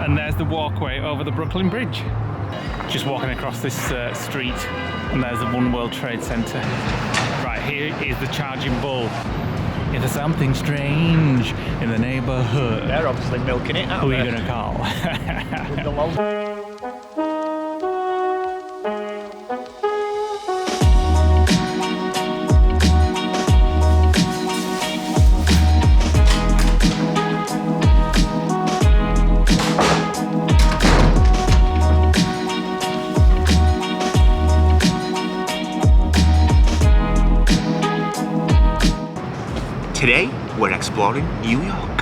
and there's the walkway over the Brooklyn Bridge. Just walking across this street, and there's the One World Trade Center. Right, here is the Charging Bull. If there's something strange in the neighborhood, they're obviously milking it. Who are you gonna call? With the low. Today, we're exploring New York.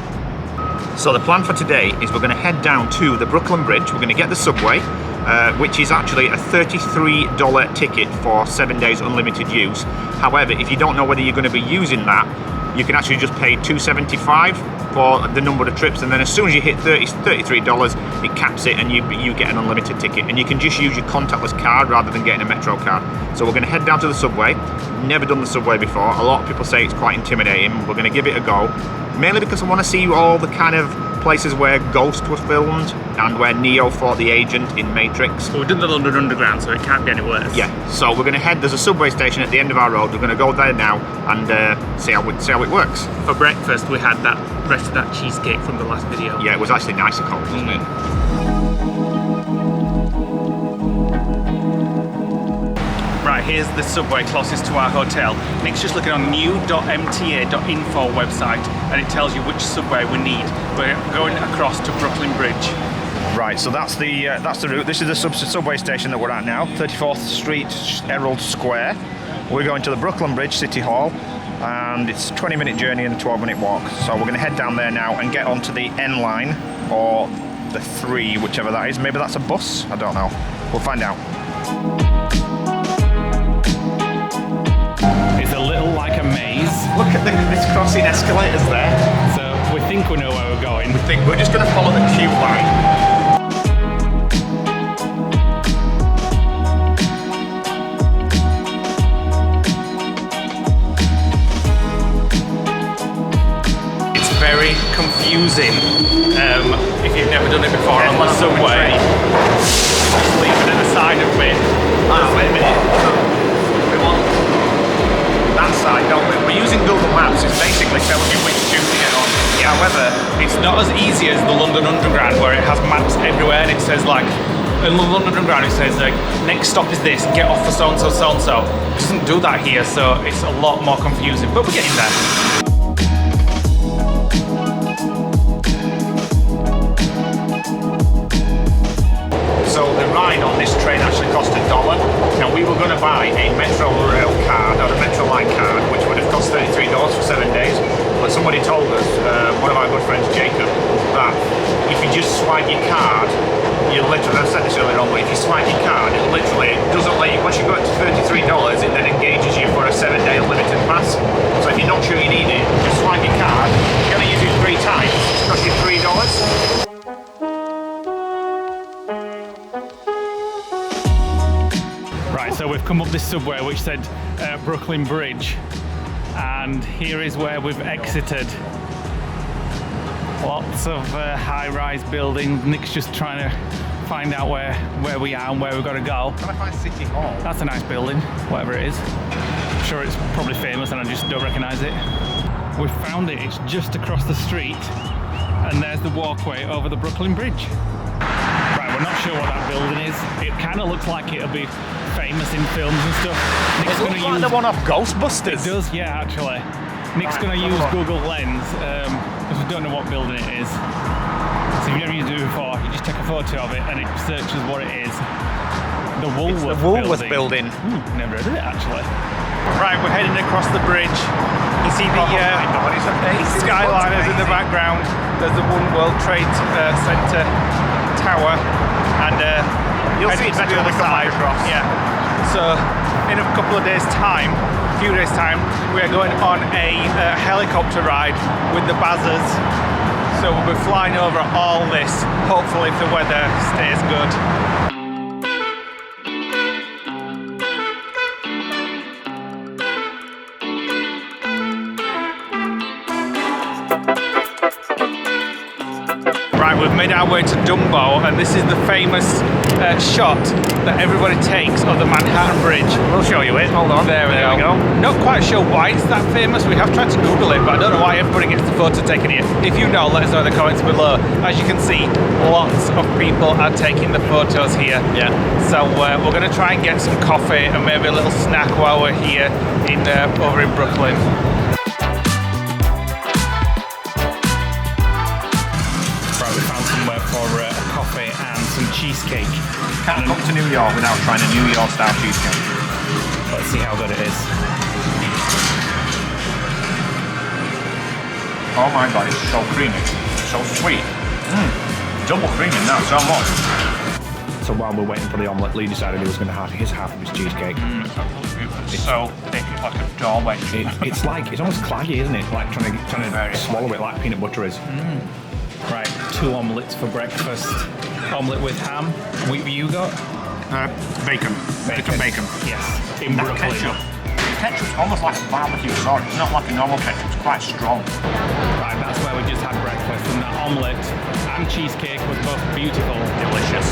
So the plan for today is we're going to head down to the Brooklyn Bridge. We're going to get the subway, which is actually a $33 ticket for 7 days unlimited use. However, if you don't know whether you're going to be using that, you can actually just pay $2.75 for the number of trips, and then as soon as you hit $33, it caps it and you get an unlimited ticket, and you can just use your contactless card rather than getting a Metro card. So we're going to head down to the subway. Never done the subway before. A lot of people say it's quite intimidating. We're going to give it a go, mainly because I want to see all the kind of places where Ghost was filmed and where Neo fought the agent in Matrix. Well, we've done the London Underground, so it can't be any worse. Yeah, so we're going to head, there's a subway station at the end of our road. We're going to go there now and see how it works. For breakfast, we had that rest of that cheesecake from the last video. Yeah, it was actually nicer cold, wasn't it? Right, here's the subway closest to our hotel. Nick's just looking on new.mta.info website, and it tells you which subway we need. We're going across to Brooklyn Bridge. Right, so that's the route. This is the subway station that we're at now, 34th Street, Herald Square. We're going to the Brooklyn Bridge, City Hall, and it's a 20-minute journey and a 12-minute walk. So we're going to head down there now and get onto the N line, or the 3, whichever that is. Maybe that's a bus? I don't know. We'll find out. It's a little like a maze. Look at this crossing escalators there. So we think we know where we're going. We think we're just going to follow the tube line. It's very confusing if you've never done it before on the subway. Just leave it at the side of me. Ah, wait a minute. We want that side, don't we? We're using Google Maps. It's basically telling you which tube to get on. Yeah, however, it's not as easy as the London Underground, where it has maps everywhere and it says like, in the London Underground it says like, next stop is this, get off for so-and-so, so-and-so. It doesn't do that here, so it's a lot more confusing, but we're getting there. So the ride on this train actually cost $1. Now we were going to buy a Metro Rail card, or a Metro Line card, which would have cost $33 for 7 days. But somebody told us, one of our good friends, Jacob, that if you just swipe your card, you literally, I've said this earlier on, but if you swipe your card, it literally doesn't let you, once you go up to $33, it then engages you for a 7-day unlimited pass. So if you're not sure you need it, just swipe your card. You're going to use it 3 times, it's cost you $3. Right, so we've come up this subway which said Brooklyn Bridge, and here is where we've exited. Lots of high-rise buildings. Nick's just trying to find out where we are and where we've got to go. Can I find City Hall? That's a nice building, whatever it is. I'm sure it's probably famous and I just don't recognise it. We've found it, it's just across the street, and there's the walkway over the Brooklyn Bridge. Right, we're not sure what that building is. It kind of looks like it'll be famous in films and stuff. Nick's It looks like the one off Ghostbusters. It does, yeah, actually. Nick's going to use Google Lens because we don't know what building it is. So if you've never used it before, you just take a photo of it and it searches what it is. The Woolworth building. Never heard of it actually. Right, we're heading across the bridge. You see the skyliners in the background. There's the One World Trade Center tower, and You'll see it better on the side. Yeah. So in a couple of days' time, few days' time, we're going on a helicopter ride with the Bazzers. So we'll be flying over all this, hopefully if the weather stays good. Right, we've made our way to Dumbo, and this is the famous shot that everybody takes of the Manhattan Bridge. We'll show you it. Hold on. There we go. Not quite sure why it's that famous. We have tried to Google it, but I don't know why everybody gets the photo taken here. If you know, let us know in the comments below. As you can see, lots of people are taking the photos here. Yeah. So we're going to try and get some coffee and maybe a little snack while we're here in over in Brooklyn. Right, we found somewhere for a coffee and some cheesecake. Can't come to New York without trying a New York style cheesecake. Let's see how good it is. Oh my god, it's so creamy, so sweet. Double creaming now, so much. So while we're waiting for the omelette, Lee decided he was going to have his half of his cheesecake. It's so thick, it's like a doorway. It's almost claggy, isn't it? Like trying to swallow it like peanut butter is. Right, 2 omelettes for breakfast. Omelette with ham. What you got? Bacon. Bacon. Yes, in Brooklyn. Ketchup's almost like a barbecue sauce. It's not like a normal ketchup, it's quite strong. Right, that's where we just had breakfast, and that omelette and cheesecake was both beautiful. Delicious.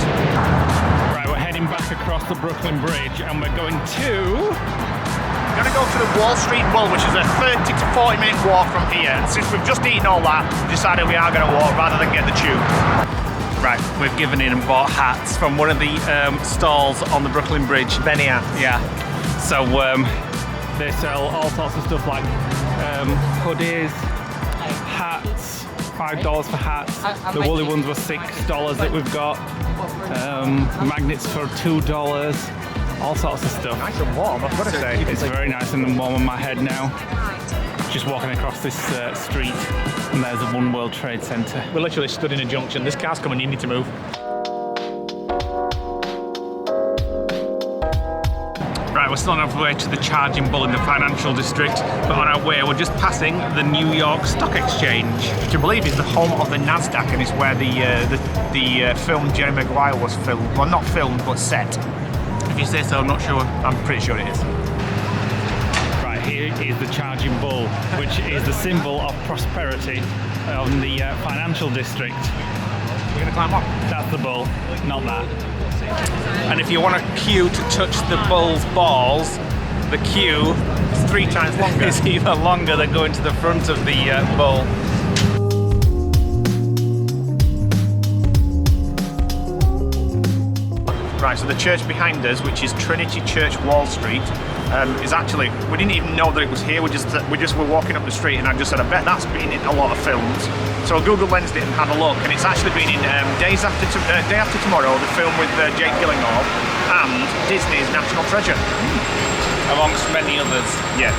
Right, we're heading back across the Brooklyn Bridge, and we're going to... We're going to go to the Wall Street Bull, which is a 30 to 40 minute walk from here. And since we've just eaten all that, we decided we are going to walk rather than get the tube. Right, we've given in and bought hats from one of the stalls on the Brooklyn Bridge. Benny hats. Yeah. So they sell all sorts of stuff like hoodies, hats, $5 for hats. The woolly ones were $6 that we've got. Magnets for $2. All sorts of stuff. Nice and warm, I've got to say. It's very nice and warm on my head now. Just walking across this street, and there's the One World Trade Center. We're literally stood in a junction. This car's coming, you need to move. Right, we're still on our way to the Charging Bull in the financial district, but on our way we're just passing the New York Stock Exchange. Which I believe is the home of the NASDAQ, and it's where the film Jerry Maguire was filmed. Well, not filmed, but set. If you say so, I'm not sure. I'm pretty sure it is. Right, here is the Charging Bull, which is the symbol of prosperity on the financial district. We're going to climb up. That's the bull, not that. And if you want a queue to touch the bull's balls, the queue It's 3 times longer. is even longer than going to the front of the bull. Right, so the church behind us, which is Trinity Church Wall Street, is actually, we didn't even know that it was here. We just were walking up the street, and I just said, I bet that's been in a lot of films. So I Google lensed it and had a look, and it's actually been in Day After Tomorrow, the film with Jake Gyllenhaal, and Disney's National Treasure, Amongst many others. yeah.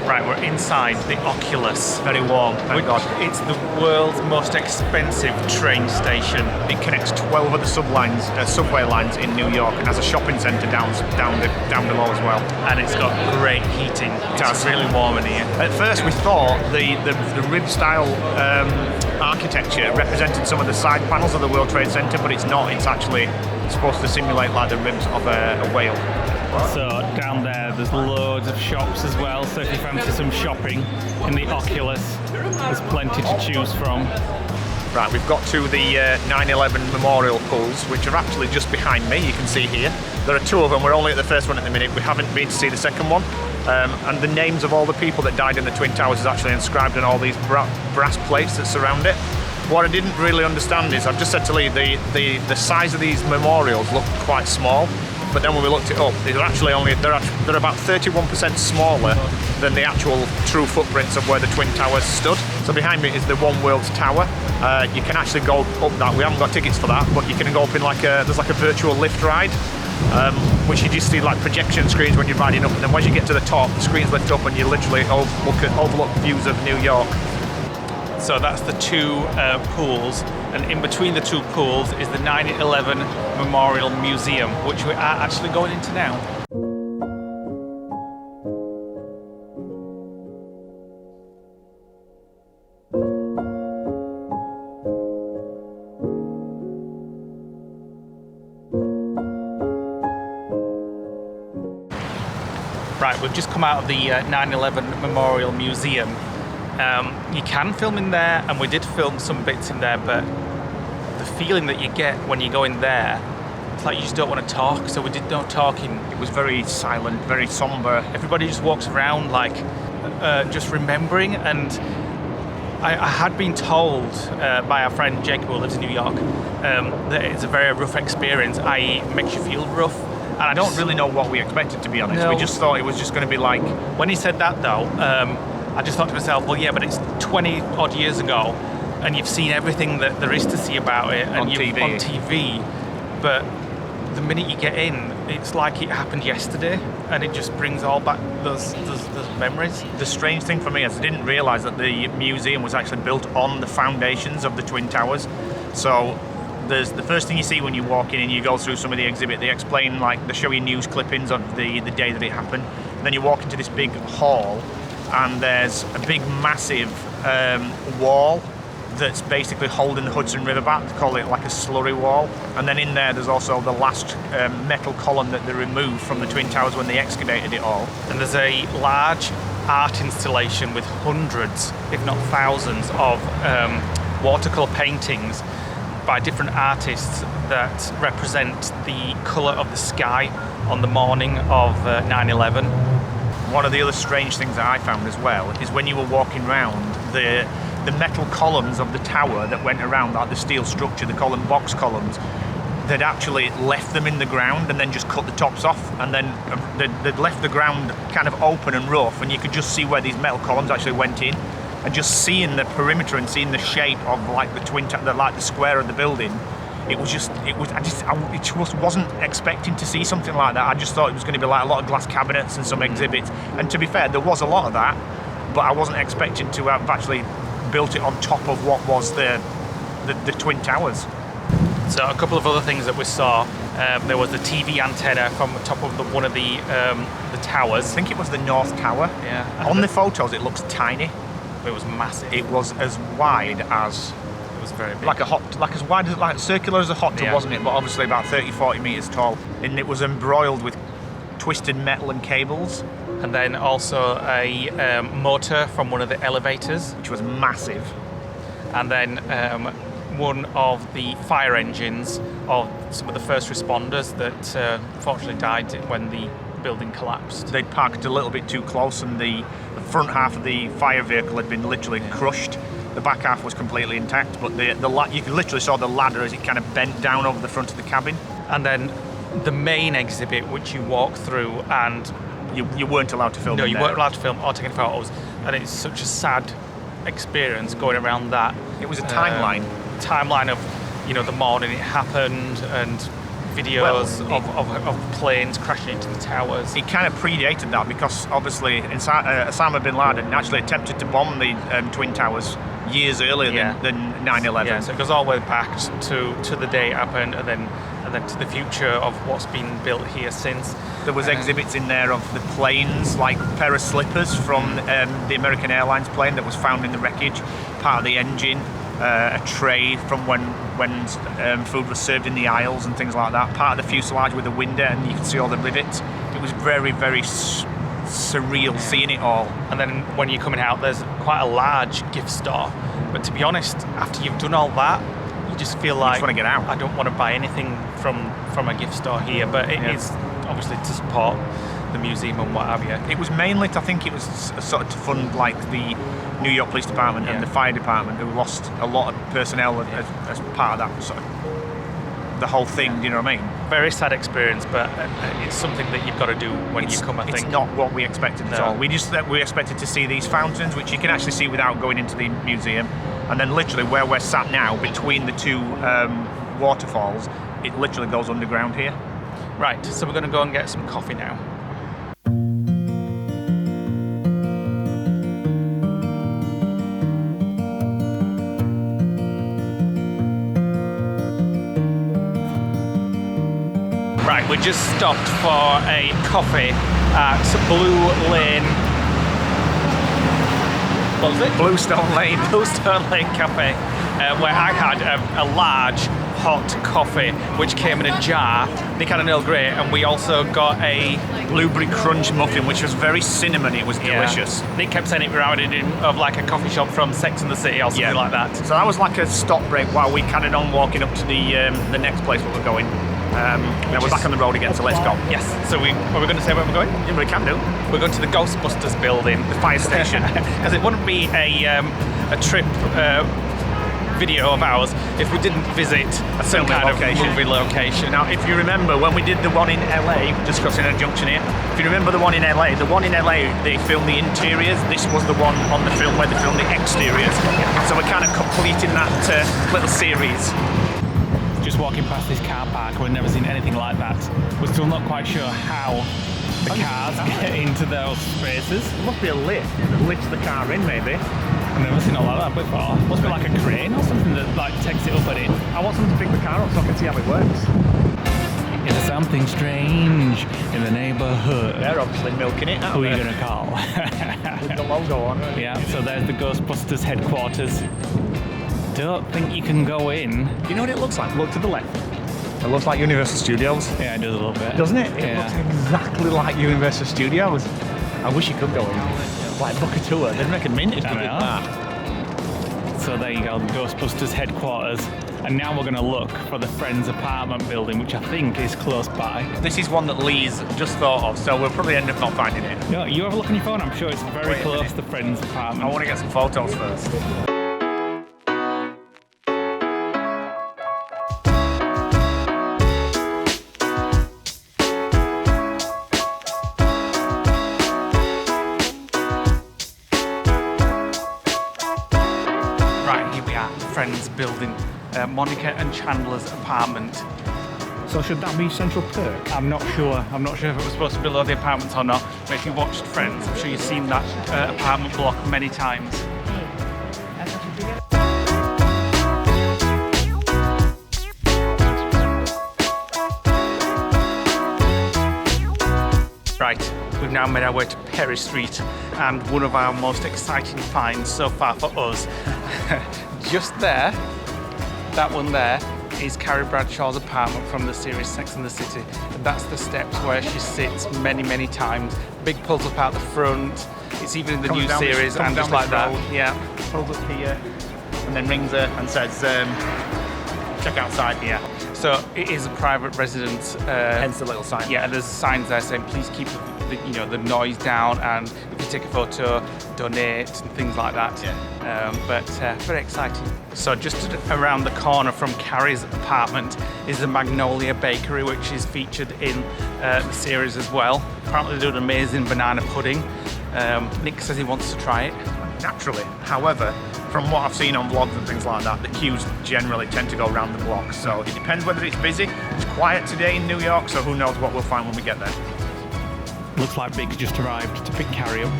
Right, we're inside the Oculus. Very warm, thank God. It's the world's most expensive train station. It connects 12 of the subway lines in New York, and has a shopping centre down below as well. And it's got great heating. It's really warm in here. At first we thought the rib style architecture represented some of the side panels of the World Trade Center, but it's not. It's actually supposed to simulate like the ribs of a whale. So down there's loads of shops as well. So if you fancy some shopping in the Oculus, there's plenty to choose from. Right, we've got to the 9/11 memorial pools, which are actually just behind me. You can see here. There are 2 of them. We're only at the first one at the minute. We haven't been to see the second one. And the names of all the people that died in the Twin Towers is actually inscribed on all these brass plates that surround it. What I didn't really understand is, I've just said to Lee, the size of these memorials look quite small, but then when we looked it up, they're actually they're about 31% smaller than the actual true footprints of where the Twin Towers stood. So behind me is the One World Tower. You can actually go up that. We haven't got tickets for that, but you can go up in there's like a virtual lift ride, which you just see like projection screens when you're riding up, and then once you get to the top, the screens lift up and you literally overlook views of New York. So that's the 2 pools, and in between the 2 pools is the 9/11 Memorial Museum, which we are actually going into now. Right, we've just come out of the 9/11 Memorial Museum. You can film in there, and we did film some bits in there, but the feeling that you get when you go in there, it's like you just don't want to talk, so we did no talking. It was very silent, very somber. Everybody just walks around like just remembering, and I had been told by our friend Jake, who lives in New York, that it's a very rough experience, i.e. makes you feel rough. And I don't really know what we expected, to be honest. No. We just thought it was just going to be like... When he said that though, I just thought to myself, well yeah, but it's 20 odd years ago, and you've seen everything that there is to see about it on TV, but the minute you get in, it's like it happened yesterday, and it just brings all back those memories. The strange thing for me is I didn't realise that the museum was actually built on the foundations of the Twin Towers. So there's the first thing you see when you walk in and you go through some of the exhibit, they explain, like, they show you news clippings of the day that it happened. And then you walk into this big hall, and there's a big massive wall that's basically holding the Hudson River back. They call it like a slurry wall. And then in there's also the last metal column that they removed from the Twin Towers when they excavated it all. And there's a large art installation with hundreds, if not thousands, of watercolour paintings by different artists that represent the colour of the sky on the morning of 9/11. One of the other strange things that I found as well is when you were walking around, the metal columns of the tower that went around, like the steel structure, the column box columns, they'd actually left them in the ground and then just cut the tops off, and then they'd left the ground kind of open and rough, and you could just see where these metal columns actually went in. And just seeing the perimeter and seeing the shape of like the like the square of the building, I just wasn't expecting to see something like that. I just thought it was going to be like a lot of glass cabinets and some exhibits. And to be fair, there was a lot of that, but I wasn't expecting to have actually built it on top of what was the Twin Towers. So a couple of other things that we saw. There was the TV antenna from the top of one of the towers. I think it was the North Tower. Yeah. On the photos, it looks tiny. It was massive. It was as wide as... It was very big. Like as wide as, like circular as a hot tub, wasn't it? But obviously about 30-40 metres tall. And it was embroiled with twisted metal and cables. And then also a motor from one of the elevators. Which was massive. And then one of the fire engines of some of the first responders that unfortunately died when the building collapsed. They'd parked a little bit too close, and the front half of the fire vehicle had been literally crushed. The back half was completely intact, but you literally saw the ladder as it kind of bent down over the front of the cabin. And then the main exhibit, which you walk through, and you weren't allowed to film. No, you weren't allowed to film or take any photos, and it's such a sad experience going around that. It was a timeline of the morning it happened, and videos of planes crashing into the towers. It kind of predated that because obviously Osama bin Laden actually attempted to bomb the Twin Towers years earlier than 9/11. Yeah, so it goes all the way back to the day it happened, and then to the future of what's been built here since. There was exhibits in there of the planes, like a pair of slippers from the American Airlines plane that was found in the wreckage, part of the engine, a tray from when food was served in the aisles and things like that, part of the fuselage with a window, and you could see all the rivets. It was very, very surreal seeing it all. And then when you're coming out, there's quite a large gift store, but to be honest, after you've done all that, you just feel like you just want to get out. I don't want to buy anything from a gift store here, but it is obviously to support the museum and what have you. It was mainly, I think it was sort of to fund like the New York Police Department and the fire department, who lost a lot of personnel as part of that sort of the whole thing. Do you know what I mean? Very sad experience, but it's something that you've got to do when you come. I think it's not what we expected at all. We expected to see these fountains, which you can actually see without going into the museum, and then literally where we're sat now, between the two waterfalls, it literally goes underground here. Right, so we're going to go and get some coffee now. Right, we just stopped for a coffee at Blue Lane what was it? Bluestone Lane. Bluestone Lane Cafe, where I had a large hot coffee, which came in a jar. Nick had an Earl Grey, and we also got a Blueberry crunch muffin, which was very cinnamon. It was delicious. Nick kept saying it reminded him of like a coffee shop from Sex and the City or something like that. So that was like a stop break while we carried on walking up to the next place where we're going. Now we're back on the road again, so let's go. Yes. So are we going to say where we're going? Yeah, we can do. We're going to the Ghostbusters building, The fire station. because it wouldn't be a trip video of ours if we didn't visit some kind of movie location. Now, if you remember when we did the one in LA, just crossing a junction here, if you remember the one in LA, they filmed the interiors. This was the one on the film where they filmed the exteriors. So we're kind of completing that little series. Just walking past this car park, we've never seen anything like that. We're still not quite sure how the cars get into those spaces. There must be a lift that lifts the car in, maybe. I've never seen all like that before. Must be like a crane or something that like takes it up and in. I want someone to pick the car up so I can see how it works. Is there something strange in the neighbourhood? They're obviously milking it. Who are you going to call? With the logo on. Yeah, so there's the Ghostbusters headquarters. Don't think you can go in. Do you know what it looks like? Look to the left. It looks like Universal Studios. Yeah, it does a little bit. Doesn't it? It Yeah. looks exactly like Universal Studios. I wish you could go in. Like book a tour. They'd make a mint if they did that. So there you go, the Ghostbusters headquarters. And now we're going to look for the Friends apartment building, which I think is close by. This is one that Lee's just thought of, so we'll probably end up not finding it. No, you have a look on your phone. I'm sure it's very Wait a close minute. to the Friends apartment. I want to get some photos first. Right, here we are, Friends building. Monica and Chandler's apartment. So should that be Central Perk? I'm not sure. I'm not sure if it was supposed to be below the apartments or not. But if you watched Friends, I'm sure you've seen that apartment block many times. Right, we've now made our way to Perry Street, and one of our most exciting finds so far for us. Just there, that one there, is Carrie Bradshaw's apartment from the series Sex and the City. And that's the steps where she sits many, many times. Big pulls up out the front. It's even in the new series and just like that. Yeah. Pulls up here and then rings her and says, check outside here. So it is a private residence. Hence the little sign. Yeah, and there's signs there saying please keep the noise down, and if you take a photo, donate and things like that. Yeah. But very exciting. So just around the corner from Carrie's apartment is the Magnolia Bakery, which is featured in the series as well. Apparently they do an amazing banana pudding. Nick says he wants to try it. Naturally. However, from what I've seen on vlogs and things like that, the queues generally tend to go around the block. So it depends whether it's busy. It's quiet today in New York, so who knows what we'll find when we get there. Looks like Big's just arrived to pick Carrie up.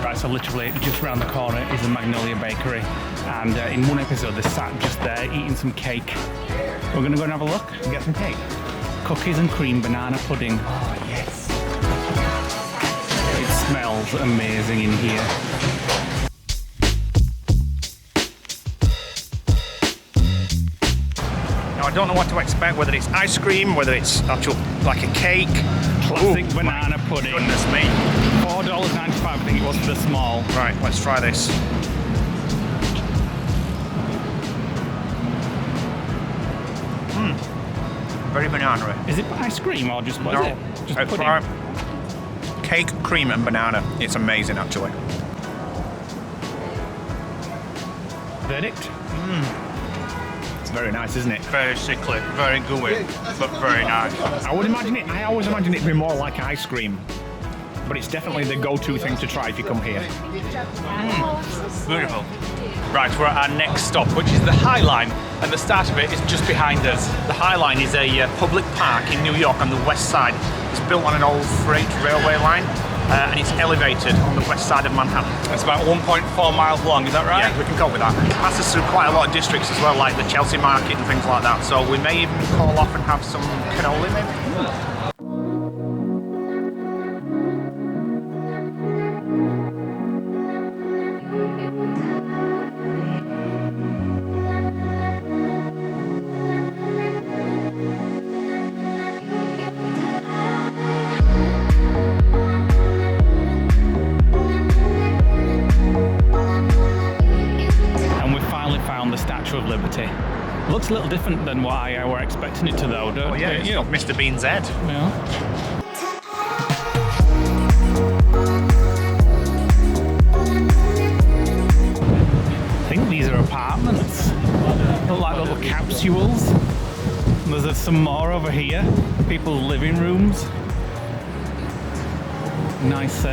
Right, so literally just around the corner is the Magnolia Bakery, and in one episode they sat just there eating some cake. We're gonna go and have a look And get some cake. Cookies and cream banana pudding. Oh, yes. It smells amazing in here. Now I don't know what to expect, whether it's ice cream, whether it's actual like a cake. Classic Ooh, banana pudding. Goodness me. $4.95 I think it was for the small. Right, let's try this. Very banana-y. Is it ice cream or just what is it? Just it's pudding? like cake, cream and banana. It's amazing actually. Verdict? It's very nice, isn't it? Very sickly, very gooey, but very nice. I always imagine it to be more like ice cream. But it's definitely the go-to thing to try if you come here. Beautiful. Right, we're at our next stop, which is the High Line, and the start of it is just behind us. The High Line is a public park in New York on the west side. It's built on an old freight railway line, and it's elevated on the west side of Manhattan. It's about 1.4 miles long, is that right? Yeah, we can go with that. It passes through quite a lot of districts as well, like the Chelsea Market and things like that. So we may even call off and have some cannoli maybe. Looks a little different than what I were expecting it to, though, don't Yeah, it's you? got Mr. Bean's head. Yeah. I think these are apartments. Look like little capsules. And there's some more over here. People's living rooms. Nice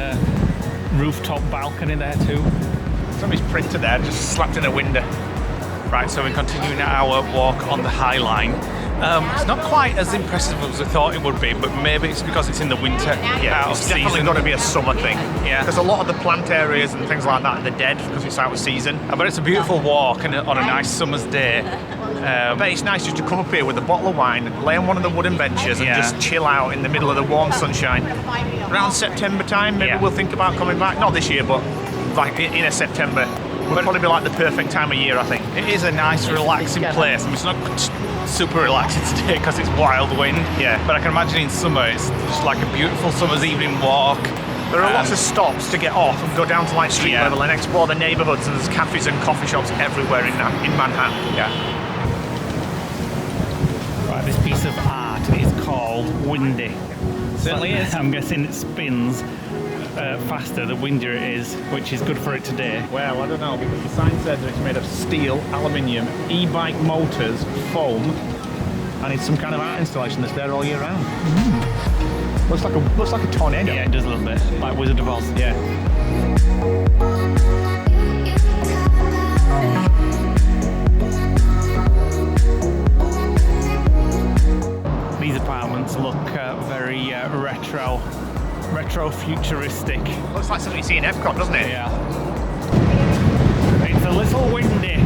rooftop balcony there too. Somebody's printer there, just slapped in a window. Right, so we're continuing our walk on the High Line. It's not quite as impressive as we thought it would be, but maybe it's because it's in the winter. Yeah, it's definitely got to be a summer thing. Yeah. Because a lot of the plant areas and things like that, they're dead because it's out of season. But it's a beautiful walk and on a nice summer's day. But it's nice just to come up here with a bottle of wine, lay on one of the wooden benches and just chill out in the middle of the warm sunshine. Around September time, maybe we'll think about coming back. Not this year, but like in a September. Would probably be like the perfect time of year, I think. It is a nice, relaxing place. I mean, it's not super relaxing today because it's wild wind. Yeah. But I can imagine in summer, it's just like a beautiful summer's evening walk. There are lots of stops to get off and go down to like street level and explore the neighbourhoods, and there's cafes and coffee shops everywhere in Manhattan. Yeah. Right, this piece of art is called Windy. Certainly is. I'm guessing it spins faster the windier it is, which is good for it today. Well, I don't know, because the sign says that it's made of steel, aluminium, e-bike motors, foam, and it's some kind of art installation that's there all year round. Looks like a tornado. Yeah, it does a little bit, like Wizard of Oz. Yeah. These apartments look very retro futuristic. Looks like something you see in Epcot, doesn't it? Yeah. It's a little windy.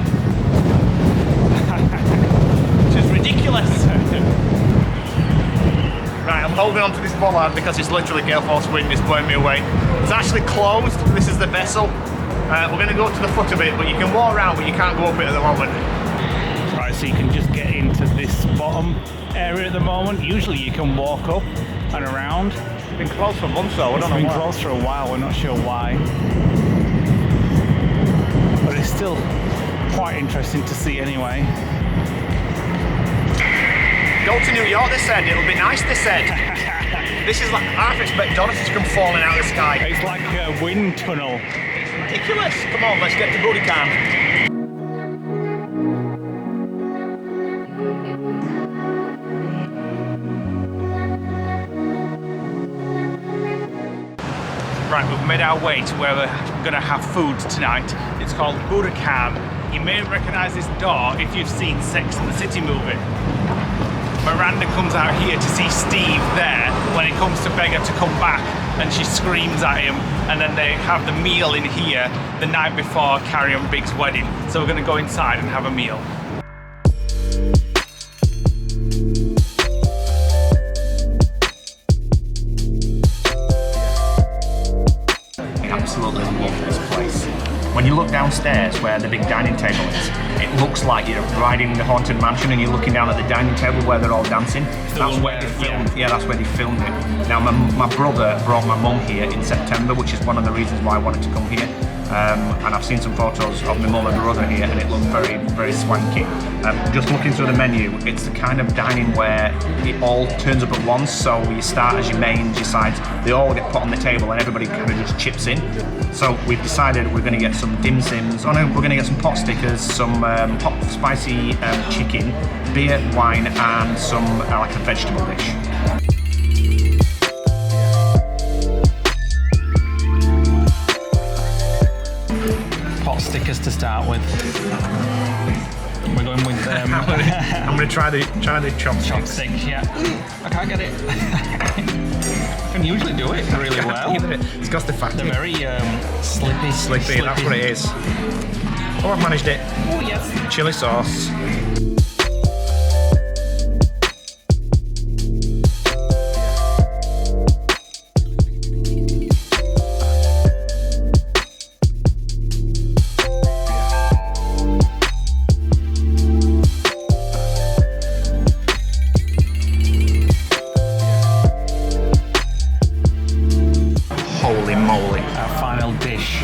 Which is ridiculous. Right, I'm holding on to this bollard because it's literally gale force wind is blowing me away. It's actually closed. This is the vessel. We're going to go to the foot of it, but you can walk around, but you can't go up it at the moment. Right, so you can just get into this bottom area at the moment. Usually you can walk up and around. It's been closed for months though, I don't know It's been why. closed for a while, we're not sure why. But it's still quite interesting to see anyway. Go to New York, they said. It'll be nice, they said. This is like, I expect donuts to come falling out of the sky. It's like a wind tunnel. Ridiculous. Come on, let's get to Booty Can. Right, we've made our way to where we're going to have food tonight. It's called Budokan. You may recognise this door if you've seen Sex and the City movie. Miranda comes out here to see Steve there when he comes to beg her to come back, and she screams at him, and then they have the meal in here the night before Carrie and Big's wedding. So we're going to go inside and have a meal. Absolutely love this place. When you look downstairs where the big dining table is, it looks like you're riding the Haunted Mansion and you're looking down at the dining table where they're all dancing. That's where they filmed. Yeah, that's where they filmed it. Now, my brother brought my mum here in September, which is one of the reasons why I wanted to come here. And I've seen some photos of my mum and brother here, and it looked very, very swanky. Just looking through the menu, it's the kind of dining where it all turns up at once. So you start as your mains, your sides, they all get put on the table, and everybody kind of just chips in. So we've decided we're going to get some dim sims. Oh no, we're going to get some pot stickers, some hot spicy chicken, beer, wine, and some like a vegetable dish. Pot stickers to start with. We're going with I'm going to try the chopsticks. chopsticks, yeah. I can't get it. I can usually do it really well. It's got the fat. They're very slippy. Slippy, that's what it is. Oh, I've managed it. Oh, yes. Chili sauce. Holy moly. Our final dish,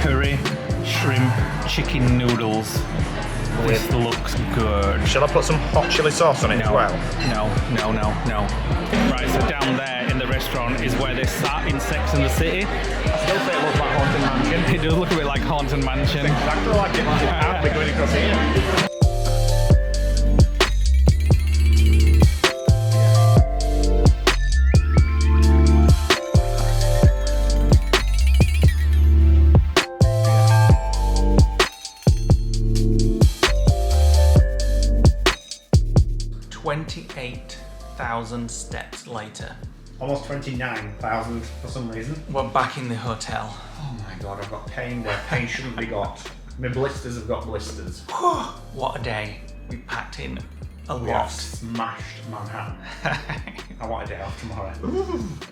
curry, shrimp, chicken noodles. This looks good. Shall I put some hot chili sauce on it as well? No. Right, so down there in the restaurant is where they sat in Sex and the City. I still say it looks like Haunted Mansion. It does look a bit like Haunted Mansion. Exactly like it. We're going across here. $28,000 steps later. Almost 29,000 for some reason. We're back in the hotel. Oh my god, I've got pain where pain shouldn't be got. My blisters have got blisters. What a day. We packed in a We have lot. smashed Manhattan. I want a day off tomorrow.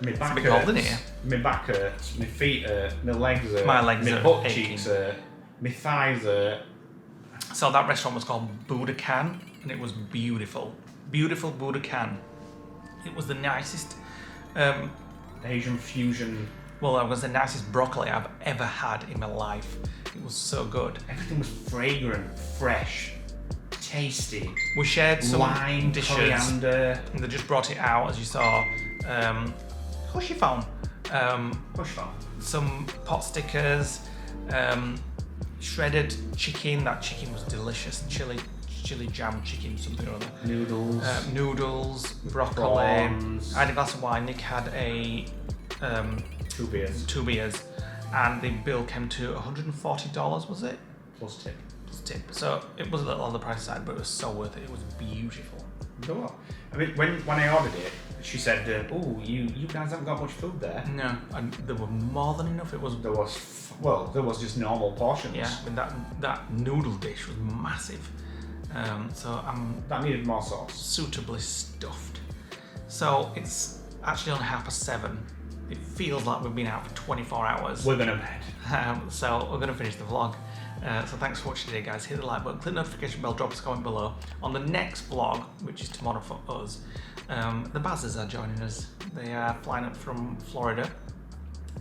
My back a bit cold in hurts. here. My back hurts, my feet hurt, my legs hurt, My legs my are butt aching. cheeks hurt, my thighs hurt. So that restaurant was called Budokan, and it was beautiful. Beautiful Budokan. It was the nicest, Asian fusion. well, it was the nicest broccoli I've ever had in my life. It was so good. Everything was fragrant, fresh, tasty. We shared some Lime, dishes. coriander. And they just brought it out, as you saw. Hushifon. Push on. Some pot stickers, shredded chicken. That chicken was delicious. Chili jam chicken, something or other. Noodles. Noodles, broccoli. Prawns. I had a glass of wine. Nick had a 2 beers. 2 beers, and the bill came to $140. Was it? Plus tip. Plus tip. So it was a little on the price side, but it was so worth it. It was beautiful. You know what? I mean, when I ordered it, she said, "Oh, you guys haven't got much food there." No, and there were more than enough. It was. There was just normal portions. Yeah, I mean, that noodle dish was massive. So I'm That needed more sauce. suitably stuffed. So it's actually only 7:30. It feels like we've been out for 24 hours. We're gonna bed. So we're going to finish the vlog. So thanks for watching today, guys. Hit the like button, click the notification bell, drop us a comment below. On the next vlog, which is tomorrow for us, the Bazzers are joining us. They are flying up from Florida.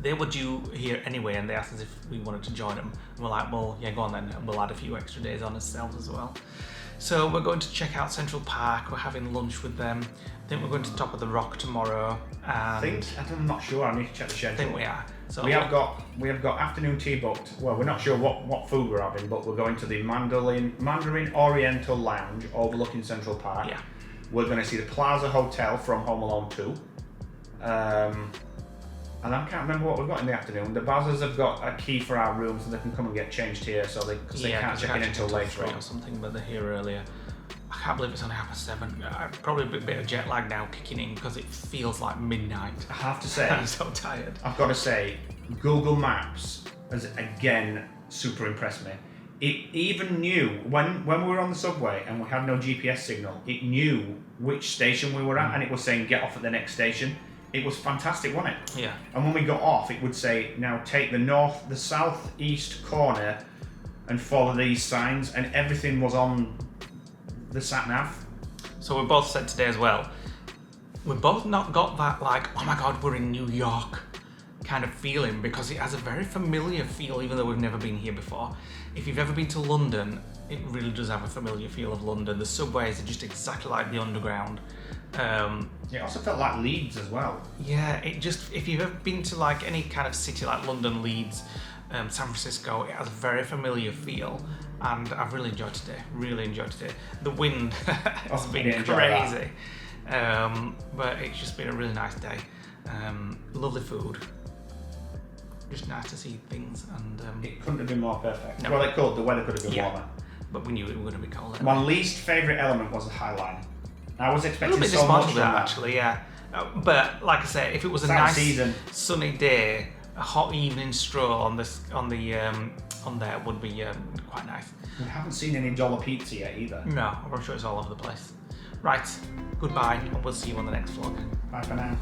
They were due here anyway, and they asked us if we wanted to join them. And we're like, well, yeah, go on then, and we'll add a few extra days on ourselves as well. So we're going to check out Central Park. We're having lunch with them. I think we're going to Top of the Rock tomorrow. And I'm not sure. I need to check the schedule. I think we are. So We have got afternoon tea booked. Well, we're not sure what food we're having, but we're going to the Mandarin Oriental Lounge overlooking Central Park. Yeah. We're going to see the Plaza Hotel from Home Alone 2. And I can't remember what we've got in the afternoon. The Bazzers have got a key for our rooms, and they can come and get changed here, so because they can't check in until later 3 on. or something, but they're here earlier. I can't believe it's only 7:30. Probably a bit of jet lag now kicking in because it feels like midnight. I have to say, I'm so tired. I've got to say, Google Maps has again super impressed me. It even knew when we were on the subway and we had no GPS signal, it knew which station we were at, and it was saying get off at the next station. It was fantastic, wasn't it? Yeah. And when we got off, it would say, now take the southeast corner and follow these signs, and everything was on the sat nav. So we both said today as well, we both not got that like, oh my god, we're in New York kind of feeling, because it has a very familiar feel, even though we've never been here before. If you've ever been to London, it really does have a familiar feel of London. The subways are just exactly like the underground. It also felt like Leeds as well. Yeah, it just, if you've ever been to like any kind of city like London, Leeds, San Francisco, it has a very familiar feel, and I've really enjoyed today. Really enjoyed today. The wind has been crazy, but it's just been a really nice day. Lovely food. Just nice to see things, and It couldn't have been more perfect. No. Well, it could. The weather could have been warmer. but we knew it was going to be cold. My least favourite element was the High Line. I was A expecting little bit so much disappointed from with that, that. actually, yeah. But like I say, if it was a It's out of nice season. sunny day, a hot evening stroll on there would be quite nice. We haven't seen any dollar pizza yet either. No, I'm sure it's all over the place. Right, goodbye, and we'll see you on the next vlog. Bye for now.